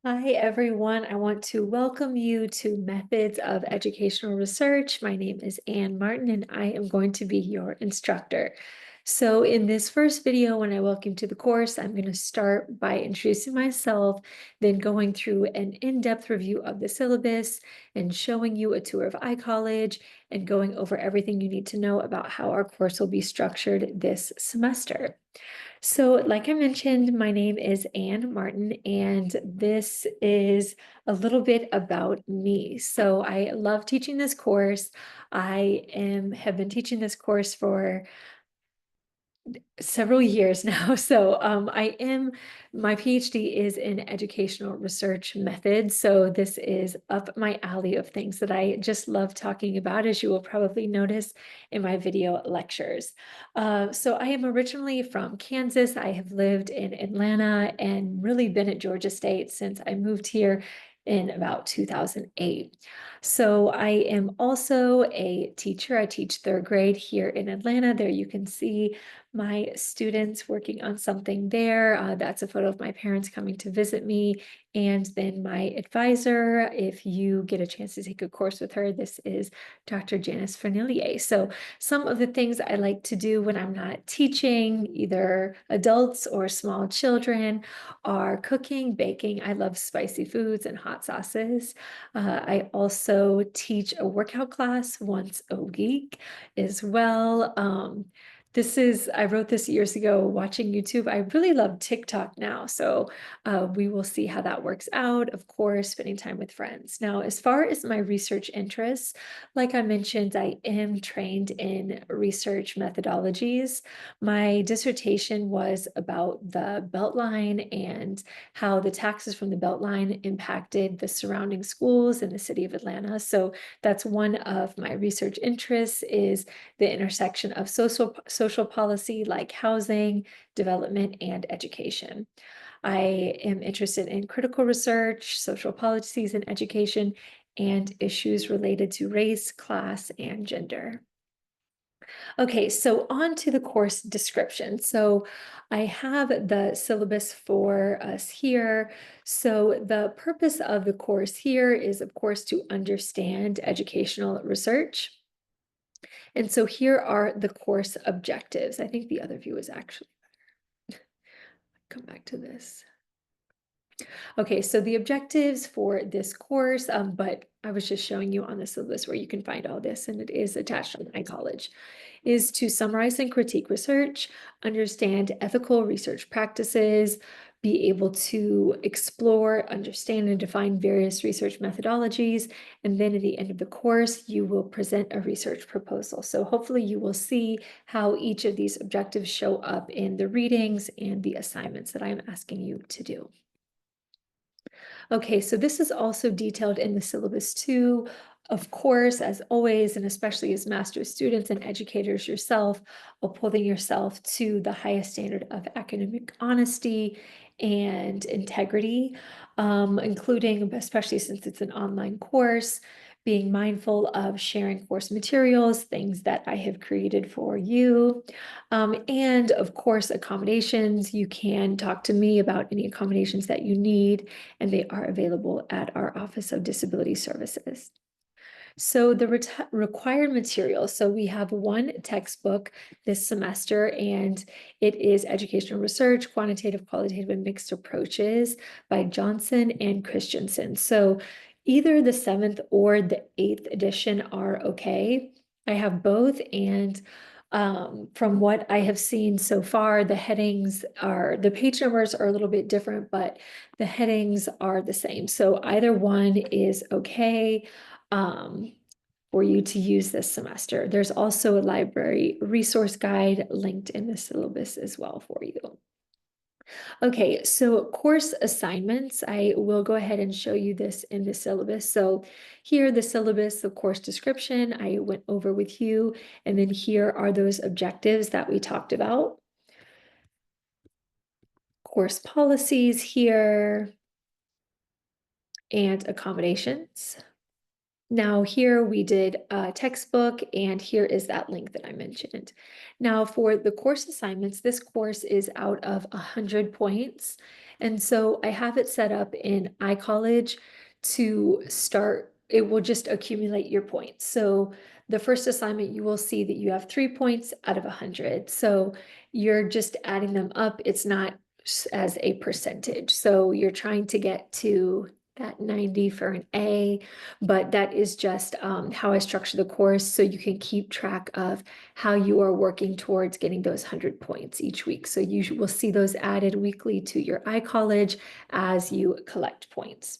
Hi, everyone. I want to welcome you to Methods of Educational Research. My name is Ann Martin, and I am going to be your instructor. So in this first video, when I welcome you to the course, I'm going to start by introducing myself, then going through an in-depth review of the syllabus and showing you a tour of iCollege and going over everything you need to know about how our course will be structured this semester. So, like I mentioned, my name is Ann Martin, and this is a little bit about me. So, I love teaching this course. Have been teaching this course for several years now. So my PhD is in educational research methods. So this is up my alley of things that I just love talking about, as you will probably notice in my video lectures. So I am originally from Kansas. I have lived in Atlanta and really been at Georgia State since I moved here in about 2008. So I am also a teacher. I teach third grade here in Atlanta. There you can see my students working on something there. That's a photo of my parents coming to visit me. And then my advisor, if you get a chance to take a course with her, this is Dr. Janice Fernelier. So some of the things I like to do when I'm not teaching either adults or small children are cooking, baking. I love spicy foods and hot sauces. I also teach a workout class once a week as well. I wrote this years ago watching YouTube. I really love TikTok now. So we will see how that works out. Of course, spending time with friends. Now, as far as my research interests, like I mentioned, I am trained in research methodologies. My dissertation was about the Beltline and how the taxes from the Beltline impacted the surrounding schools in the city of Atlanta. So that's one of my research interests is the intersection of social policy like housing, development, and education. I am interested in critical research, social policies and education, and issues related to race, class, and gender. Okay, so on to the course description. So I have the syllabus for us here. So the purpose of the course here is, of course, to understand educational research. And so here are the course objectives. I think the other view is actually, come back to this. Okay, so the objectives for this course, but I was just showing you on the syllabus where you can find all this, and it is attached on iCollege, is to summarize and critique research, understand ethical research practices, be able to explore, understand, and define various research methodologies. And then at the end of the course, you will present a research proposal. So hopefully you will see how each of these objectives show up in the readings and the assignments that I'm asking you to do. Okay, so this is also detailed in the syllabus too. Of course, as always, and especially as master's students and educators yourself, upholding yourself to the highest standard of academic honesty and integrity, including, especially since it's an online course, being mindful of sharing course materials, things that I have created for you. And of course, accommodations. You can talk to me about any accommodations that you need, and they are available at our Office of Disability Services. So the required materials, so we have one textbook this semester, and it is Educational Research, Quantitative, Qualitative, and Mixed Approaches by Johnson and Christensen. So either the 7th or the 8th edition are okay. I have both, and from what I have seen so far, the page numbers are a little bit different, but the headings are the same. So either one is okay for you to use this semester. There's also a library resource guide linked in the syllabus as well for you. Okay, so course assignments, I will go ahead and show you this in the syllabus. So here, the syllabus, the course description, I went over with you, and then here are those objectives that we talked about. Course policies here, and accommodations. Now here we did a textbook, and here is that link that I mentioned. Now for the course assignments, this course is out of 100 points. And so I have it set up in iCollege to start, it will just accumulate your points. So the first assignment, you will see that you have 3 points out of 100. So you're just adding them up. It's not as a percentage. So you're trying to get to that 90 for an A, but that is just how I structure the course, so you can keep track of how you are working towards getting those 100 points each week. So you will see those added weekly to your iCollege as you collect points.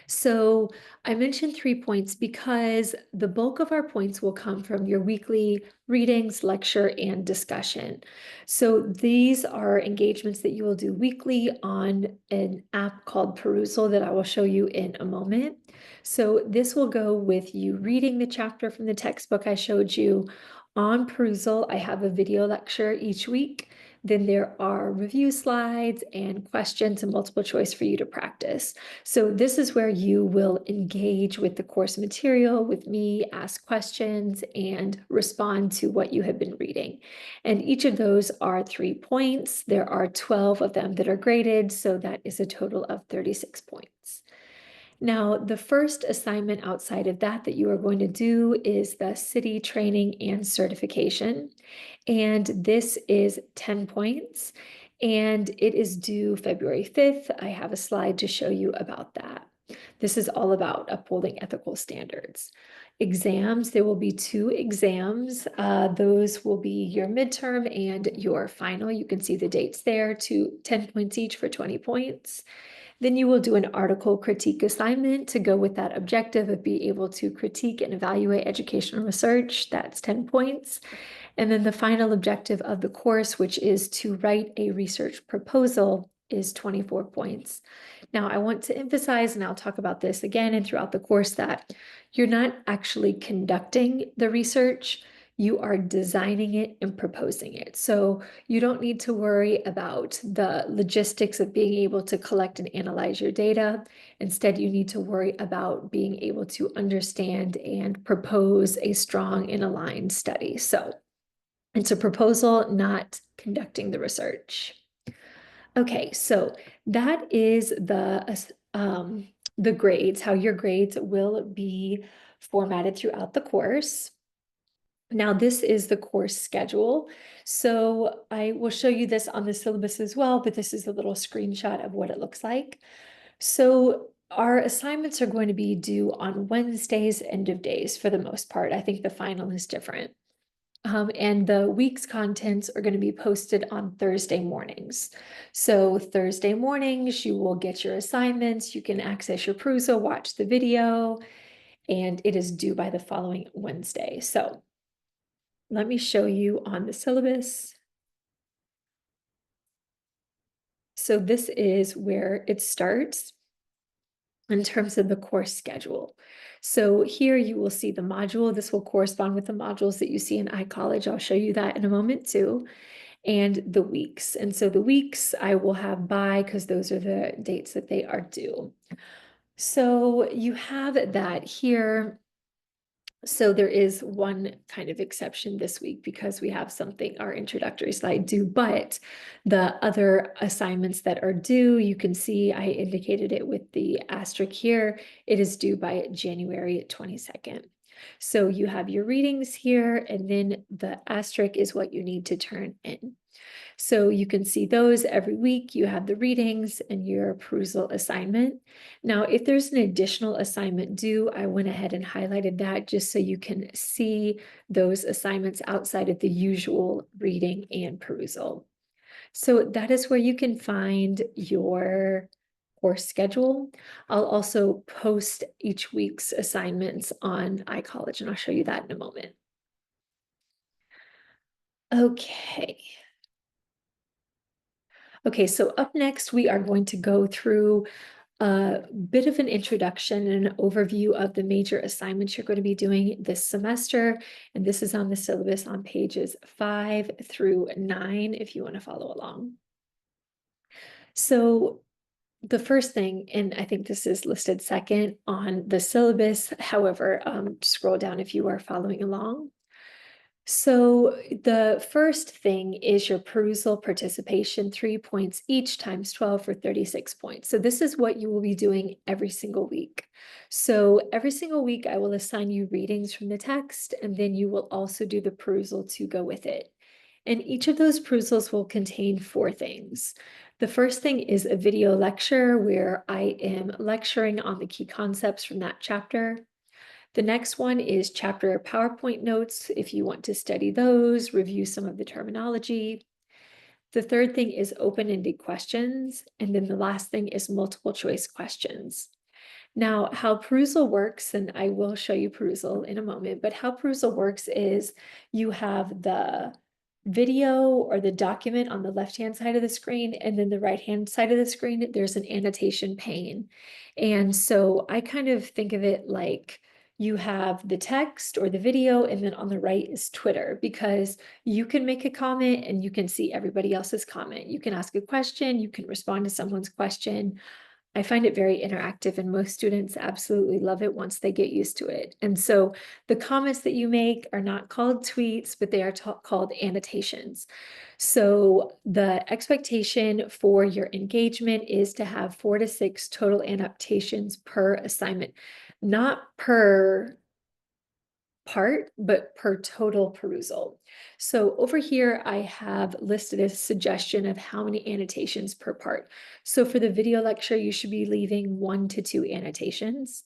So I mentioned 3 points because the bulk of our points will come from your weekly readings, lecture, and discussion. So these are engagements that you will do weekly on an app called Perusal that I will show you in a moment. So this will go with you reading the chapter from the textbook I showed you. On Perusal, I have a video lecture each week. Then there are review slides and questions and multiple choice for you to practice. So this is where you will engage with the course material with me, ask questions, and respond to what you have been reading. And each of those are 3 points. There are 12 of them that are graded, so that is a total of 36 points. Now, the first assignment outside of that you are going to do is the city training and certification. And this is 10 points, and it is due February 5th. I have a slide to show you about that. This is all about upholding ethical standards. Exams, there will be 2 exams. Those will be your midterm and your final. You can see the dates there, 10 points each for 20 points. Then you will do an article critique assignment to go with that objective of being able to critique and evaluate educational research. That's 10 points. And then the final objective of the course, which is to write a research proposal, is 24 points. Now, I want to emphasize, and I'll talk about this again and throughout the course, that you're not actually conducting the research, you are designing it and proposing it. So you don't need to worry about the logistics of being able to collect and analyze your data. Instead, you need to worry about being able to understand and propose a strong and aligned study. So it's a proposal, not conducting the research. Okay, so that is the grades, how your grades will be formatted throughout the course. Now, this is the course schedule. So I will show you this on the syllabus as well, but this is a little screenshot of what it looks like. So our assignments are going to be due on Wednesdays, end of days for the most part. I think the final is different. And the week's contents are going to be posted on Thursday mornings. So Thursday mornings, you will get your assignments, you can access your Perusal, watch the video, and it is due by the following Wednesday. So let me show you on the syllabus. So this is where it starts in terms of the course schedule. So here you will see the module. This will correspond with the modules that you see in iCollege. I'll show you that in a moment too. And the weeks. And so the weeks I will have by, because those are the dates that they are due. So you have that here. So there is one kind of exception this week because we have something, our introductory slide due, but the other assignments that are due, you can see I indicated it with the asterisk here. It is due by January 22nd. So you have your readings here, and then the asterisk is what you need to turn in. So you can see those every week. You have the readings and your Perusal assignment. Now, if there's an additional assignment due, I went ahead and highlighted that just so you can see those assignments outside of the usual reading and Perusal. So that is where you can find your course schedule. I'll also post each week's assignments on iCollege, and I'll show you that in a moment. Okay. Okay, so up next, we are going to go through a bit of an introduction and an overview of the major assignments you're going to be doing this semester. And this is on the syllabus on pages 5 through 9, if you want to follow along. So the first thing, and I think this is listed second on the syllabus, however, scroll down if you are following along. So the first thing is your perusal participation, 3 points each times 12 for 36 points. So this is what you will be doing every single week. So every single week, I will assign you readings from the text, and then you will also do the perusal to go with it. And each of those perusals will contain 4 things. The first thing is a video lecture where I am lecturing on the key concepts from that chapter. The next one is chapter PowerPoint notes if you want to study those, review some of the terminology. The third thing is open-ended questions. And then the last thing is multiple choice questions. Now, how perusal works, and I will show you perusal in a moment, but how perusal works is you have the video or the document on the left-hand side of the screen, and then the right-hand side of the screen, there's an annotation pane. And so I kind of think of it like you have the text or the video, and then on the right is Twitter, because you can make a comment and you can see everybody else's comment. You can ask a question, you can respond to someone's question. I find it very interactive, and most students absolutely love it once they get used to it. And so the comments that you make are not called tweets, but they are called annotations. So the expectation for your engagement is to have 4 to 6 total annotations per assignment, not per part, but per total perusal. So over here, I have listed a suggestion of how many annotations per part. So for the video lecture, you should be leaving 1 to 2 annotations.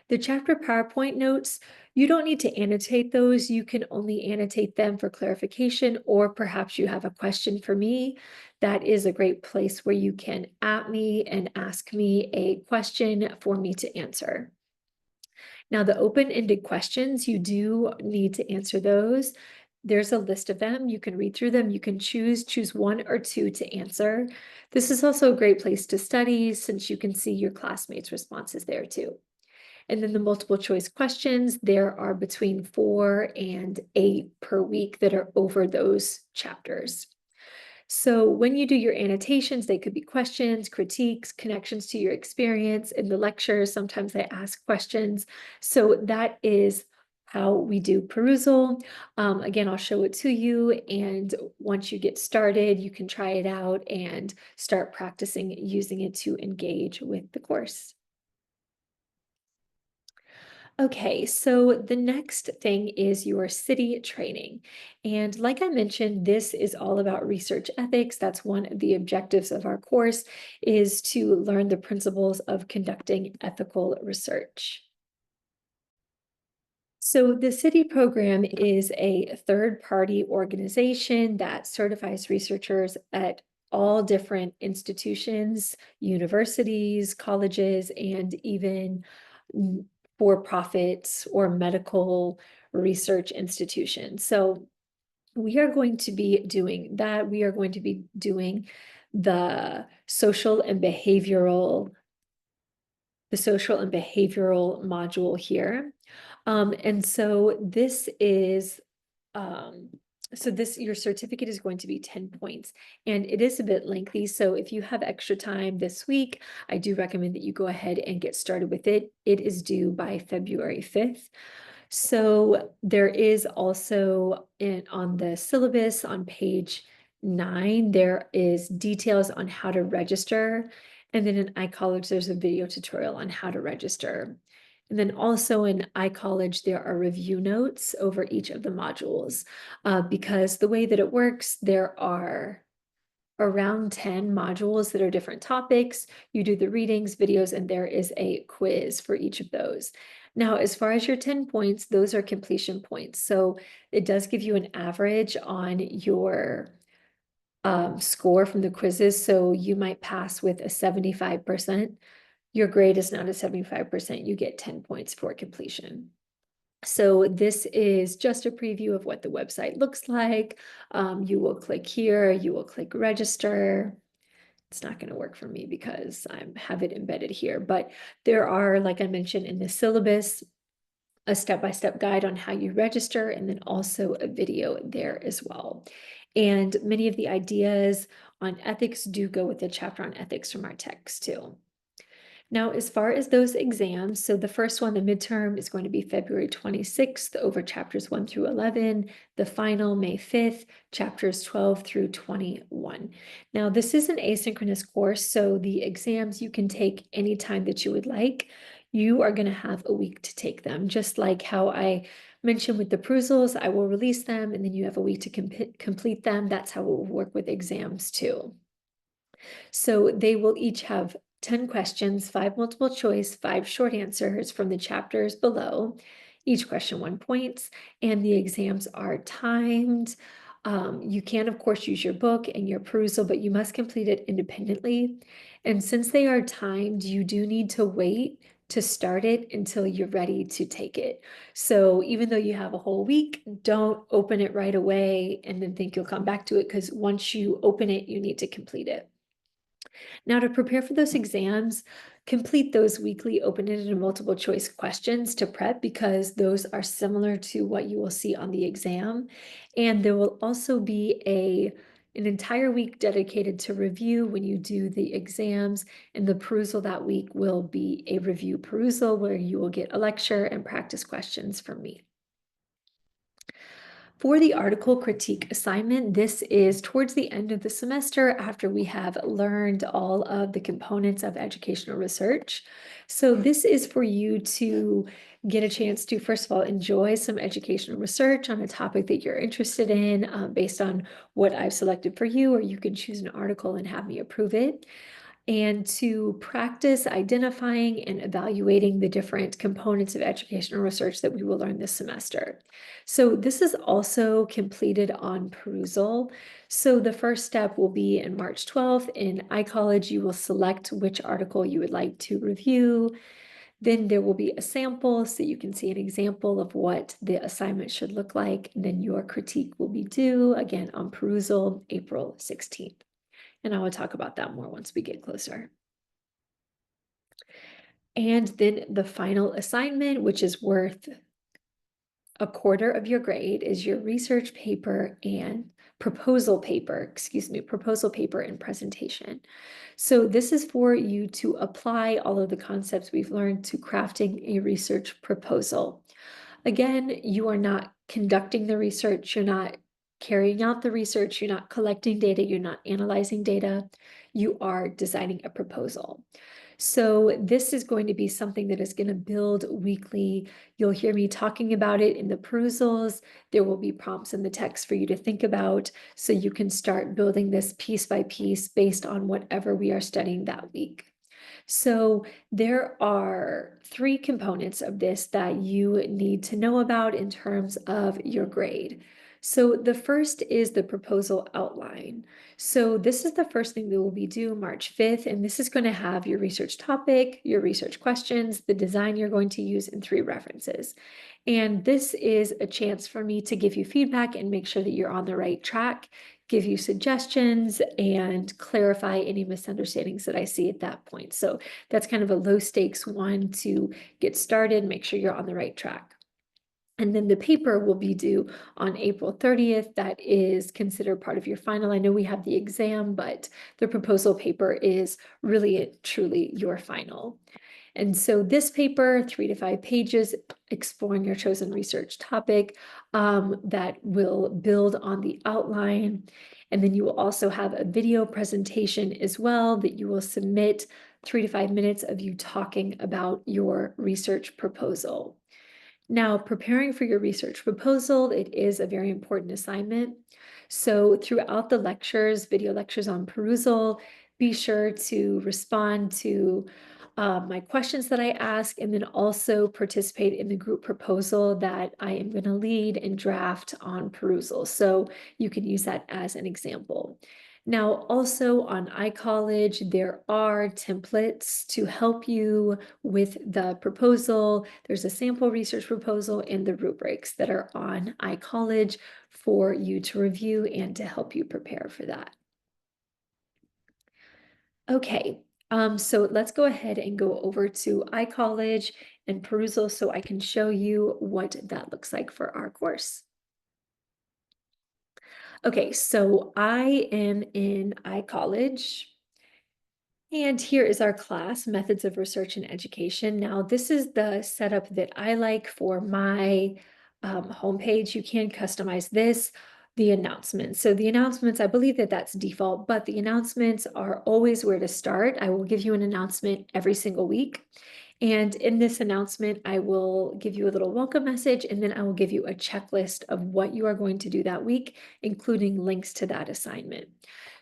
The chapter PowerPoint notes, you don't need to annotate those. You can only annotate them for clarification, or perhaps you have a question for me. That is a great place where you can at me and ask me a question for me to answer. Now, the open-ended questions, you do need to answer those. There's a list of them. You can read through them. You can choose 1 or 2 to answer. This is also a great place to study since you can see your classmates' responses there too. And then the multiple choice questions, there are between 4 and 8 per week that are over those chapters. So when you do your annotations, they could be questions, critiques, connections to your experience. In the lectures, sometimes I ask questions. So that is how we do perusal. Again, I'll show it to you. And once you get started, you can try it out and start practicing using it to engage with the course. Okay, so the next thing is your city training. And like I mentioned, this is all about research ethics. That's one of the objectives of our course, is to learn the principles of conducting ethical research. So the city program is a third-party organization that certifies researchers at all different institutions, universities, colleges, and even for-profit or medical research institutions. So we are going to be doing that. We are going to be doing the social and behavioral module here. And so this is, your certificate is going to be 10 points, and it is a bit lengthy. So if you have extra time this week, I do recommend that you go ahead and get started with it. It is due by February 5th. So there is also on the syllabus on page 9, there is details on how to register. And then in iCollege, there's a video tutorial on how to register. And then also in iCollege, there are review notes over each of the modules, because the way that it works, there are around 10 modules that are different topics. You do the readings, videos, and there is a quiz for each of those. Now, as far as your 10 points, those are completion points. So it does give you an average on your score from the quizzes. So you might pass with a 75%. Your grade is not a 75%. You get 10 points for completion. So this is just a preview of what the website looks like. You will click here, you will click register. It's not going to work for me because I have it embedded here, but there are, like I mentioned in the syllabus, a step-by-step guide on how you register, and then also a video there as well. And many of the ideas on ethics do go with the chapter on ethics from our text too. Now, as far as those exams, so the first one, the midterm, is going to be February 26th over chapters 1 through 11. The final, May 5th, chapters 12 through 21. Now, this is an asynchronous course, so the exams you can take anytime that you would like. You are going to have a week to take them, just like how I mentioned with the perusals. I will release them, and then you have a week to complete them. That's how it will work with exams too. So they will each have 10 questions, 5 multiple choice, 5 short answers from the chapters below. Each question 1 point, and the exams are timed. You can, of course, use your book and your perusal, but you must complete it independently. And since they are timed, you do need to wait to start it until you're ready to take it. So even though you have a whole week, don't open it right away and then think you'll come back to it, because once you open it, you need to complete it. Now, to prepare for those exams, complete those weekly open-ended and multiple choice questions to prep, because those are similar to what you will see on the exam. And there will also be an entire week dedicated to review when you do the exams, and the perusal that week will be a review perusal where you will get a lecture and practice questions from me. For the article critique assignment, this is towards the end of the semester after we have learned all of the components of educational research. So this is for you to get a chance to, first of all, enjoy some educational research on a topic that you're interested in, based on what I've selected for you, or you can choose an article and have me approve it, and to practice identifying and evaluating the different components of educational research that we will learn this semester. So this is also completed on perusal. So the first step will be in March 12th. In iCollege, you will select which article you would like to review. Then there will be a sample so you can see an example of what the assignment should look like. And then your critique will be due again on perusal April 16th. And I will talk about that more once we get closer. And then the final assignment, which is worth a quarter of your grade, is your research paper and proposal paper and presentation. So this is for you to apply all of the concepts we've learned to crafting a research proposal. Again, you are not conducting the research, you're not carrying out the research, you're not collecting data, you're not analyzing data, you are designing a proposal. So this is going to be something that is going to build weekly. You'll hear me talking about it in the perusals. There will be prompts in the text for you to think about, so you can start building this piece by piece based on whatever we are studying that week. So there are 3 components of this that you need to know about in terms of your grade. So the first is the proposal outline. So this is the first thing that will be due March 5th, and this is going to have your research topic, your research questions, the design you're going to use, and 3 references. And this is a chance for me to give you feedback and make sure that you're on the right track, give you suggestions, and clarify any misunderstandings that I see at that point. So that's kind of a low stakes one to get started, make sure you're on the right track. And then the paper will be due on April 30th. That is considered part of your final. I know we have the exam, but the proposal paper is really truly your final. And so this paper, 3 to 5 pages, exploring your chosen research topic, that will build on the outline. And then you will also have a video presentation as well that you will submit, 3 to 5 minutes of you talking about your research proposal. Now, preparing for your research proposal, it is a very important assignment. So throughout the lectures, video lectures on perusal, be sure to respond to my questions that I ask, and then also participate in the group proposal that I am going to lead and draft on perusal. So you can use that as an example. Now, also on iCollege, there are templates to help you with the proposal. There's a sample research proposal and the rubrics that are on iCollege for you to review and to help you prepare for that. Okay, so let's go ahead and go over to iCollege and perusal so I can show you what that looks like for our course. Okay, so I am in iCollege. And here is our class, Methods of Research and Education. Now, this is the setup that I like for my homepage. You can customize this, the announcements. So the announcements, I believe that that's default, but the announcements are always where to start. I will give you an announcement every single week. And in this announcement, I will give you a little welcome message, and then I will give you a checklist of what you are going to do that week, including links to that assignment.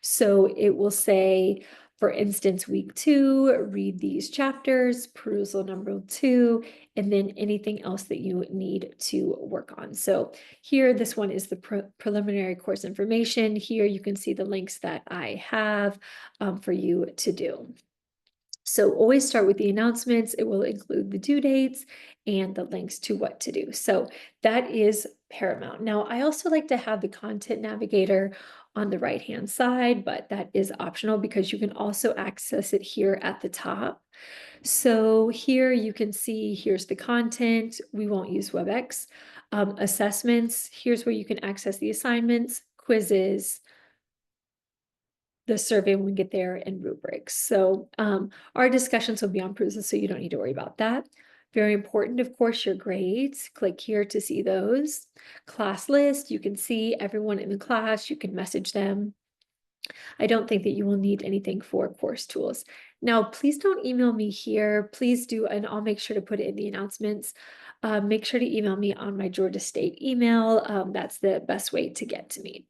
So it will say, for instance, week 2, read these chapters, perusal number 2, and then anything else that you need to work on. So here, this one is the preliminary course information. Here you can see the links that I have for you to do. So always start with the announcements. It will include the due dates and the links to what to do. So that is paramount. Now, I also like to have the content navigator on the right-hand side, but that is optional because you can also access it here at the top. So here you can see, here's the content. We won't use WebEx. Assessments, here's where you can access the assignments, quizzes, the survey when we get there, and rubrics. So our discussions will be on perusal, so you don't need to worry about that. Very important, of course, your grades. Click here to see those. Class list, you can see everyone in the class, you can message them. I don't think that you will need anything for course tools. Now, please don't email me here. Please do, and I'll make sure to put it in the announcements. Make sure to email me on my Georgia State email. That's the best way to get to me.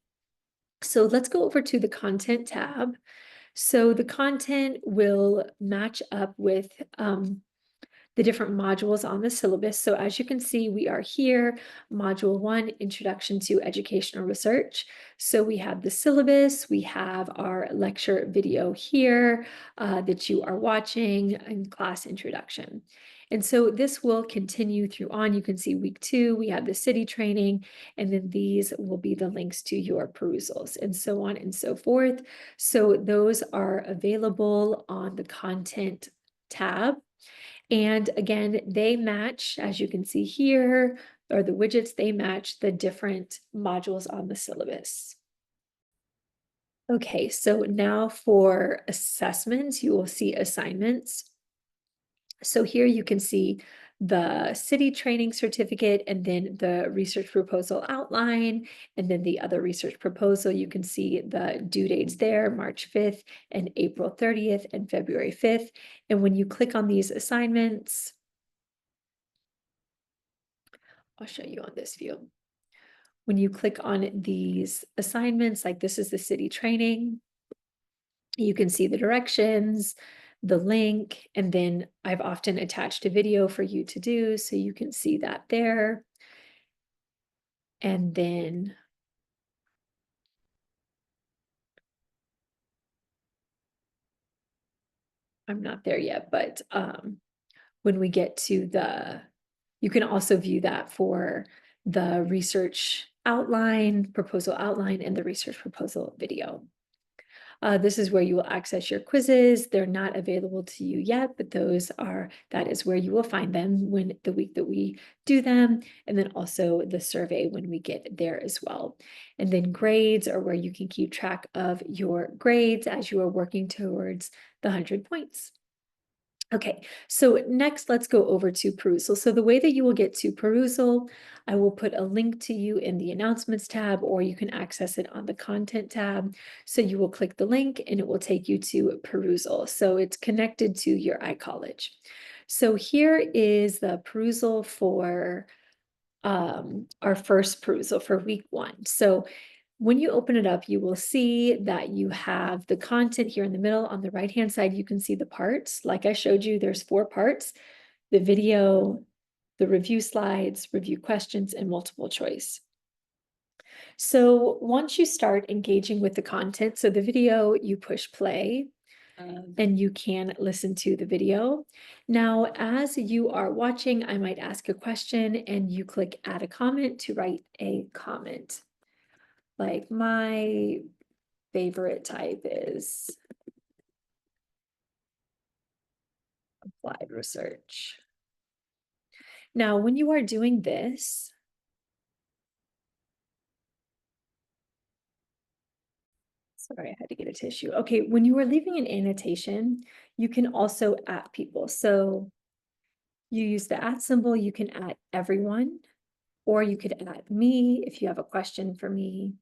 So let's go over to the content tab. So the content will match up with the different modules on the syllabus. So as you can see, we are here, Module 1, Introduction to Educational Research. So we have the syllabus, we have our lecture video here that you are watching in class introduction. And so this will continue through on. You can see week 2, we have the city training, and then these will be the links to your perusals and so on and so forth. So those are available on the content tab. And again, they match, as you can see here, or the widgets, they match the different modules on the syllabus. Okay, so now for assessments, you will see assignments. So here you can see the city training certificate and then the research proposal outline, and then the other research proposal. You can see the due dates there, March 5th and April 30th and February 5th. And when you click on these assignments, I'll show you on this view. When you click on these assignments, like this is the city training, you can see the directions, the link, and then I've often attached a video for you to do, so you can see that there. And then I'm not there yet, but when we get to you can also view that for the research outline, proposal outline, and the research proposal video. This is where you will access your quizzes. They're not available to you yet, but that is where you will find them when the week that we do them, and then also the survey when we get there as well. And then grades are where you can keep track of your grades as you are working towards the 100 points. Okay, so next let's go over to perusal. So the way that you will get to perusal, I will put a link to you in the announcements tab, or you can access it on the content tab. So you will click the link and it will take you to perusal. So it's connected to your iCollege. So here is the perusal for our first perusal for week 1. So when you open it up, you will see that you have the content here in the middle. On the right-hand side, you can see the parts. Like I showed you, there's 4 parts: the video, the review slides, review questions, and multiple choice. So once you start engaging with the content, so the video, you push play and you can listen to the video. Now, as you are watching, I might ask a question and you click add a comment to write a comment. Like my favorite type is applied research. Now, when you are doing this, Sorry, I had to get a tissue. Okay, when you are leaving an annotation, you can also @ people. So you use the @ symbol, you can @ everyone, or you could @ me if you have a question for me.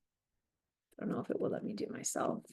I don't know if it will let me do myself.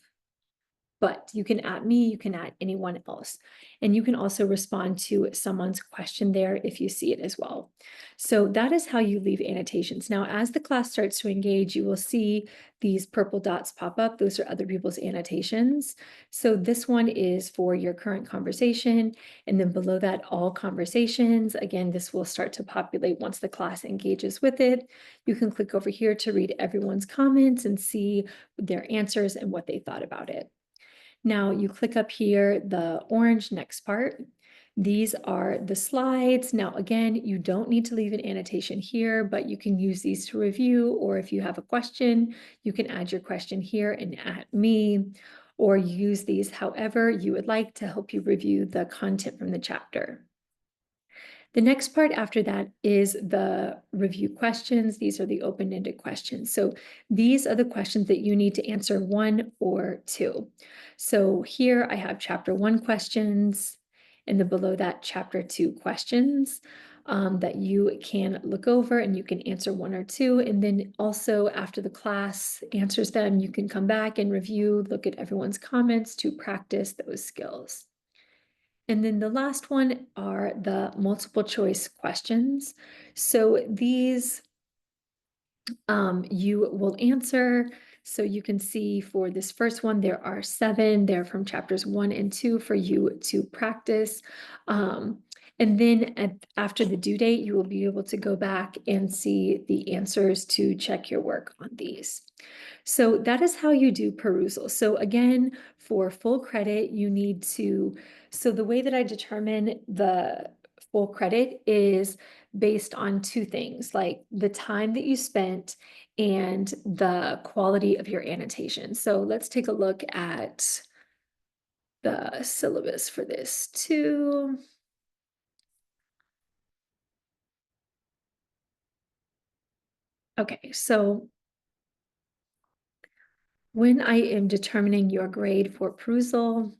But you can @ me, you can @ anyone else. And you can also respond to someone's question there if you see it as well. So that is how you leave annotations. Now, as the class starts to engage, you will see these purple dots pop up. Those are other people's annotations. So this one is for your current conversation. And then below that, all conversations. Again, this will start to populate once the class engages with it. You can click over here to read everyone's comments and see their answers and what they thought about it. Now you click up here, the orange next part. These are the slides. Now, again, you don't need to leave an annotation here, but you can use these to review, or if you have a question, you can add your question here and @ me, or use these however you would like to help you review the content from the chapter. The next part after that is the review questions. These are the open-ended questions. So these are the questions that you need to answer 1 or 2. So here I have chapter 1 questions, and then below that chapter 2 questions that you can look over and you can answer 1 or 2. And then also after the class answers them, you can come back and review, look at everyone's comments to practice those skills. And then the last one are the multiple choice questions. So these you will answer. So you can see for this first one, there are 7. They're from chapters 1 and 2 for you to practice. And then after the due date, you will be able to go back and see the answers to check your work on these. So that is how you do perusal. So again, for full credit, you need to, so the way that I determine the full credit is based on 2 things, like the time that you spent and the quality of your annotation. So let's take a look at the syllabus for this too. Okay, so when I am determining your grade for perusal,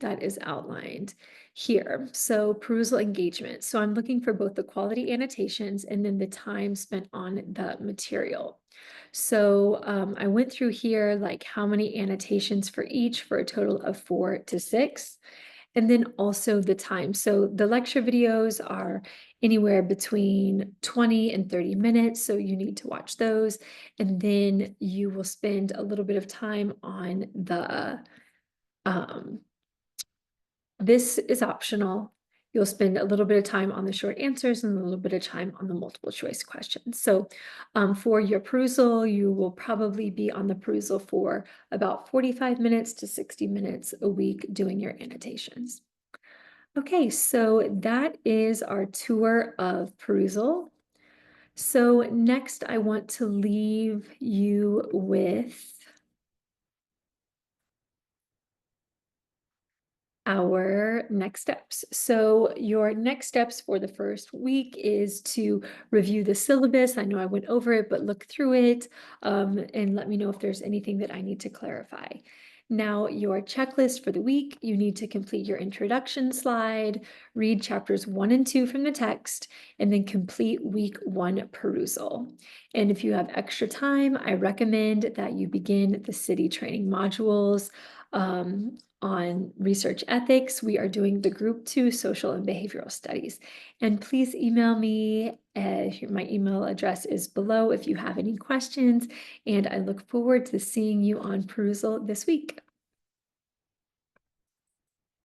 that is outlined here. So perusal engagement. So I'm looking for both the quality annotations and then the time spent on the material. So I went through here like how many annotations for each for a total of 4 to 6. And then also the time. So the lecture videos are anywhere between 20 and 30 minutes. So you need to watch those. And then you will spend a little bit of time on the this is optional. You'll spend a little bit of time on the short answers and a little bit of time on the multiple choice questions. So for your perusal, you will probably be on the perusal for about 45 minutes to 60 minutes a week doing your annotations. Okay, so that is our tour of perusal. So next I want to leave you with our next steps. So your next steps for the first week is to review the syllabus. I know I went over it, but look through it and let me know if there's anything that I need to clarify. Now, your checklist for the week, you need to complete your introduction slide, read chapters 1 and 2 from the text, and then complete week 1 perusal. And if you have extra time, I recommend that you begin the city training modules. On research ethics, we are doing the group 2 social and behavioral studies. And please email me. My email address is below if you have any questions. And I look forward to seeing you on perusal this week.